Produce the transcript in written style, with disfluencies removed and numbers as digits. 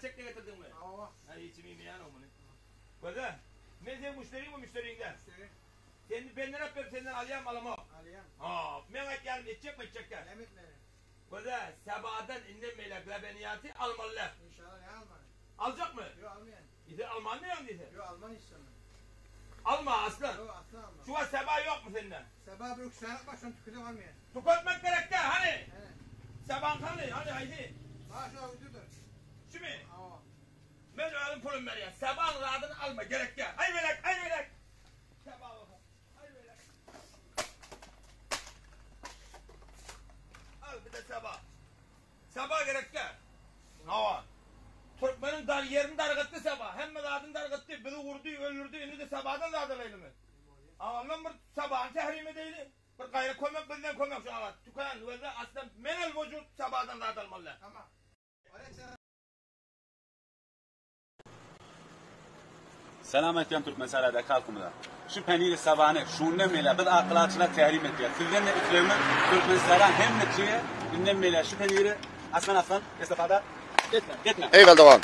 gerçekle getirdin mi? Ama. Ha içmeyeyim yani onu. Böyle. Ne sen müşteriyim mi müşteriyinden? Müşteri. Sen benden yapıyorum senden alayım alamam. Alayım. Ha, ben geldim içecek mi içecek gel. Yemetleri. Böyle sebadan inlemeyle lebeniyatı almalılar. İnşallah ne Alman? Alacak mı? Yok almayan. İşte Alman ne yani diye? Yok Alman istemem. Alma aslan. Yok aslan Alman. Şu an seba yok mu senden? Sabah bir kuşarak bak şunu tükürüm almayan. Tüketmek gerek de hani? He. Seban kanı hani haydi. Bak şu an ucudur. Şu mu? Ama. Ben öyle pulum ver ya. Seban adını alma gerek de. Ay velek ay velek. Seba bakalım. Ay velek. Al bir de seba. Seba gerek de. Hava. Türkmenin dar yerini dargıttı sabah. Hem de adını dargıttı. Biri vurdu, öldürdü. Şimdi de sabahdan da adırlaydı mı? Ama ben bir sabahın tehrimi değil. Bir gayrı koymak, bizden koymak şu an. Tüken, böyle aslında menel vücut sabahdan da adılmalı. Tamam. Oraya Selamet Türk meselede kalkımda. Şu peniri sabahını şundan bile bir akılacına tehrim ediyor. Sizden de ikremim Türkmenistan'a hem de Çin'e günden bile şu peniri aslan istifade etme. Eyvallah devam.